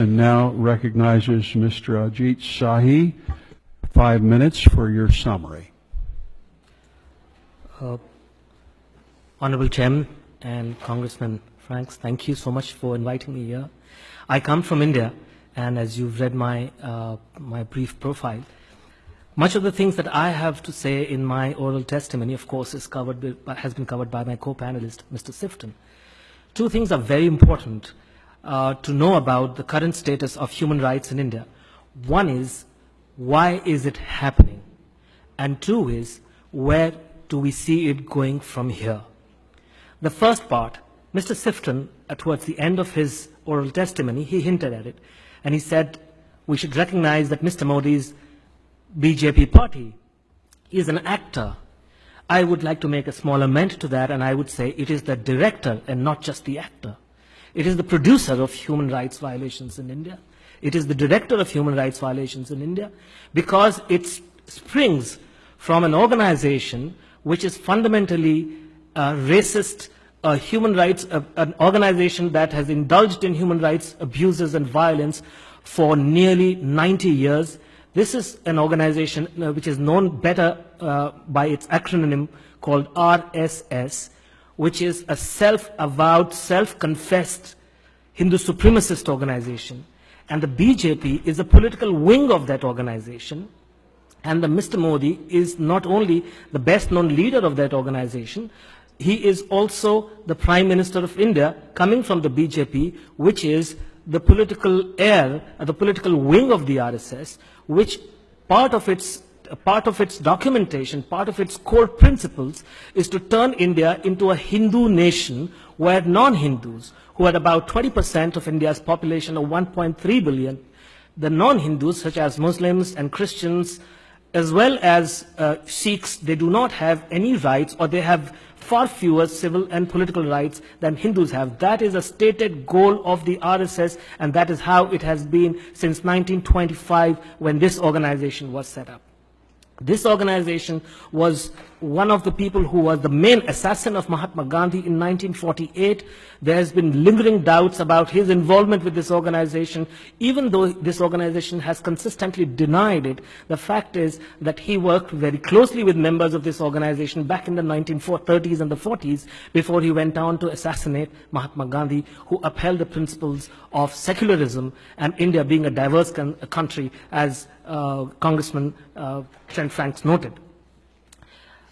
And now recognizes Mr. Ajit Sahi. 5 minutes for your summary. Honorable Chairman and Congressman Franks, thank you so much for inviting me here. I come from India, and as you've read my brief profile, much of the things that I have to say in my oral testimony, of course, has been covered by my co-panelist, Mr. Sifton. Two things are very important to know about the current status of human rights in India. One is, why is it happening? And two is, where do we see it going from here? The first part, Mr. Sifton, towards the end of his oral testimony, he hinted at it, and he said we should recognize that Mr. Modi's BJP party is an actor. I would like to make a small amendment to that, and I would say it is the director and not just the actor. It is the producer of human rights violations in India. It is the director of human rights violations in India because it springs from an organization which is fundamentally racist, an organization that has indulged in human rights abuses and violence for nearly 90 years. This is an organization which is known better by its acronym called RSS, which is a self-avowed, self-confessed Hindu supremacist organization. And the BJP is a political wing of that organization. And Mr. Modi is not only the best-known leader of that organization, he is also the Prime Minister of India, coming from the BJP, which is the political heir, the political wing of the RSS, which part of its documentation, part of its core principles is to turn India into a Hindu nation where non-Hindus, who are about 20% of India's population of 1.3 billion, the non-Hindus such as Muslims and Christians, as well as Sikhs, they do not have any rights, or they have far fewer civil and political rights than Hindus have. That is a stated goal of the RSS, and that is how it has been since 1925 when this organization was set up. This organization was one of the people who was the main assassin of Mahatma Gandhi in 1948. There has been lingering doubts about his involvement with this organization. Even though this organization has consistently denied it, the fact is that he worked very closely with members of this organization back in the 1930s and the 40s before he went on to assassinate Mahatma Gandhi, who upheld the principles of secularism and India being a diverse country, as Congressman Trent Franks noted.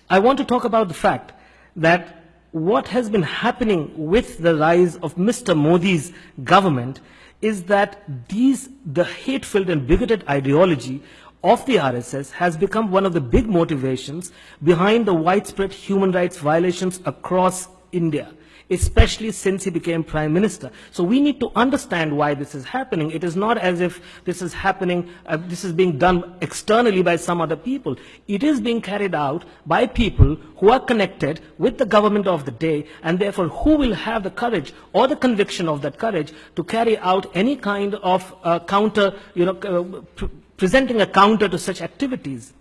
I want to talk about the fact that what has been happening with the rise of Mr. Modi's government is that the hate-filled and bigoted ideology of the RSS has become one of the big motivations behind the widespread human rights violations across India, especially since he became Prime Minister. So we need to understand why this is happening. It is not as if this is happening, this is being done externally by some other people. It is being carried out by people who are connected with the government of the day, and therefore who will have the courage or the conviction of that courage to carry out any kind of counter, presenting a counter to such activities.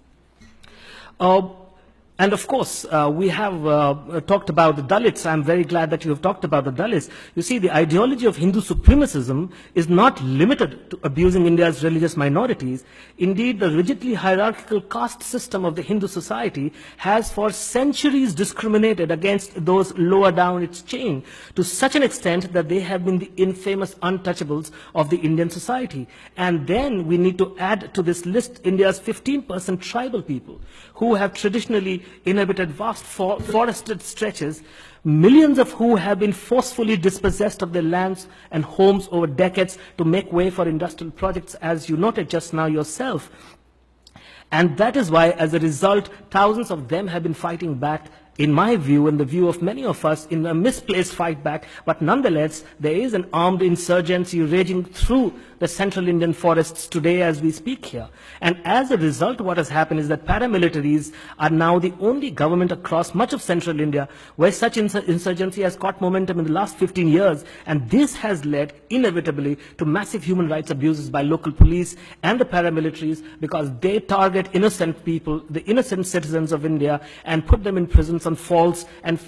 And of course, we have talked about the Dalits. I'm very glad that you have talked about the Dalits. You see, the ideology of Hindu supremacism is not limited to abusing India's religious minorities. Indeed, the rigidly hierarchical caste system of the Hindu society has for centuries discriminated against those lower down its chain, to such an extent that they have been the infamous untouchables of the Indian society. And then we need to add to this list India's 15% tribal people, who have traditionally inhabited vast forested stretches, millions of who have been forcefully dispossessed of their lands and homes over decades to make way for industrial projects, as you noted just now yourself. And that is why, as a result, thousands of them have been fighting back, in my view, and the view of many of us, in a misplaced fight back. But nonetheless, there is an armed insurgency raging through the central Indian forests today as we speak here. And as a result, what has happened is that paramilitaries are now the only government across much of central India where such insurgency has caught momentum in the last 15 years. And this has led, inevitably, to massive human rights abuses by local police and the paramilitaries, because they target innocent people, the innocent citizens of India, and put them in prisons on false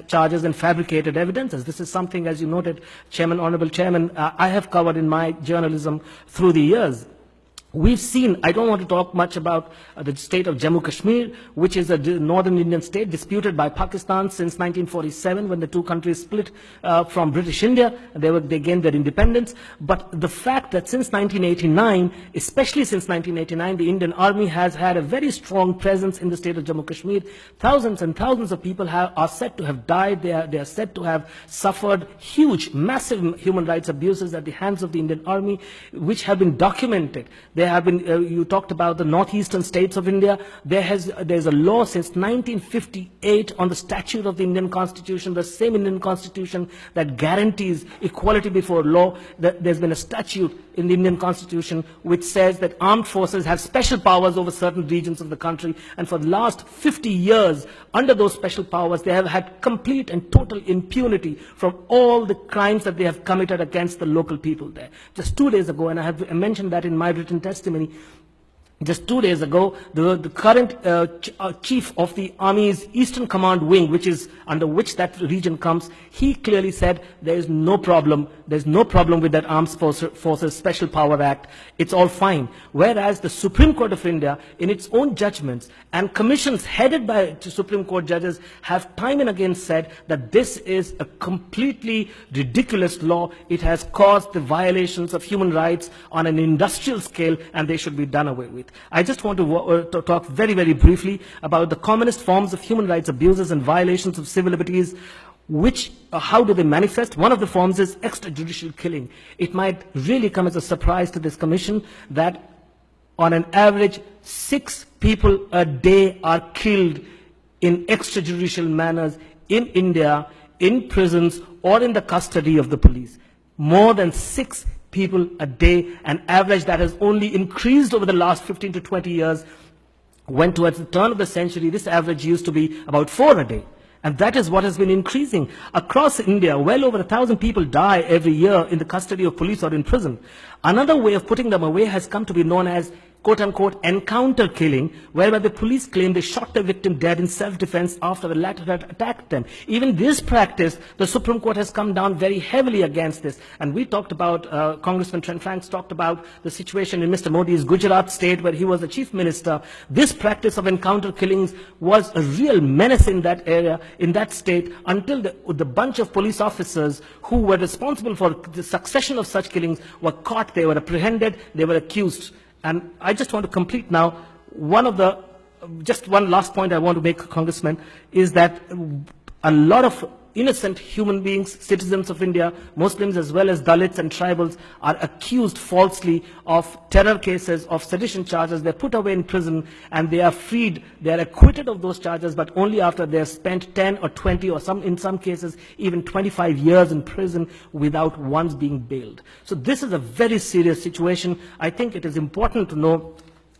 charges and fabricated evidences. This is something, as you noted, Chairman, Honorable Chairman, I have covered in my journalism through the years. We've seen, I don't want to talk much about the state of Jammu Kashmir, which is a northern Indian state disputed by Pakistan since 1947 when the two countries split from British India. They gained their independence. But the fact that since 1989, especially since 1989, the Indian Army has had a very strong presence in the state of Jammu Kashmir. Thousands and thousands of people are said to have died. They are said to have suffered huge, massive human rights abuses at the hands of the Indian Army, which have been documented. There have been, you talked about the northeastern states of India. There's a law since 1958 on the statute of the Indian Constitution, the same Indian Constitution that guarantees equality before law. There's been a statute in the Indian Constitution which says that armed forces have special powers over certain regions of the country. And for the last 50 years, under those special powers, they have had complete and total impunity from all the crimes that they have committed against the local people there. Just 2 days ago, and I have mentioned that in my written testimony, just 2 days ago, the current chief of the Army's Eastern Command Wing, which is under which that region comes, he clearly said there is no problem. There's no problem with that Armed Forces Special Power Act. It's all fine. Whereas the Supreme Court of India, in its own judgments and commissions headed by Supreme Court judges, have time and again said that this is a completely ridiculous law. It has caused the violations of human rights on an industrial scale, and they should be done away with. I just want to talk very, very briefly about the commonest forms of human rights abuses and violations of civil liberties. How do they manifest? One of the forms is extrajudicial killing. It might really come as a surprise to this commission that on an average 6 people a day are killed in extrajudicial manners in India, in prisons or in the custody of the police. More than 6 people a day, an average that has only increased over the last 15 to 20 years. When towards the turn of the century, this average used to be about 4 a day. And that is what has been increasing. Across India, well over 1,000 people die every year in the custody of police or in prison. Another way of putting them away has come to be known as quote-unquote encounter killing, whereby the police claim they shot the victim dead in self-defense after the latter had attacked them. Even this practice, the Supreme Court has come down very heavily against this. And we talked about, Congressman Trent Franks talked about the situation in Mr. Modi's Gujarat state where he was the chief minister. This practice of encounter killings was a real menace in that area, in that state, until the bunch of police officers who were responsible for the succession of such killings were caught, they were apprehended, they were accused. And I just want to complete now, just one last point I want to make, Congressman, is that a lot of innocent human beings, citizens of India, Muslims as well as Dalits and tribals, are accused falsely of terror cases, of sedition charges. They're put away in prison and they are freed. They are acquitted of those charges, but only after they have spent 10 or 20 or in some cases even 25 years in prison without once being bailed. So this is a very serious situation. I think it is important to know.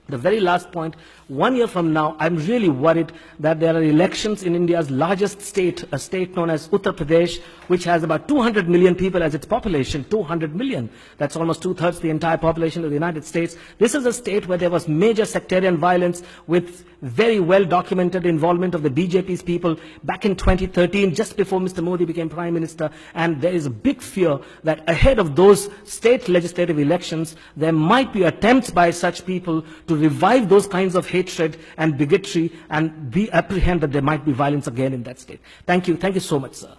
The very last point, 1 year from now, I'm really worried that there are elections in India's largest state, a state known as Uttar Pradesh, which has about 200 million people as its population, 200 million. That's almost 2/3 the entire population of the United States. This is a state where there was major sectarian violence with very well documented involvement of the BJP's people back in 2013, just before Mr. Modi became Prime Minister. And there is a big fear that ahead of those state legislative elections, there might be attempts by such people to revive those kinds of hatred and bigotry and apprehend that there might be violence again in that state. Thank you. Thank you so much, sir.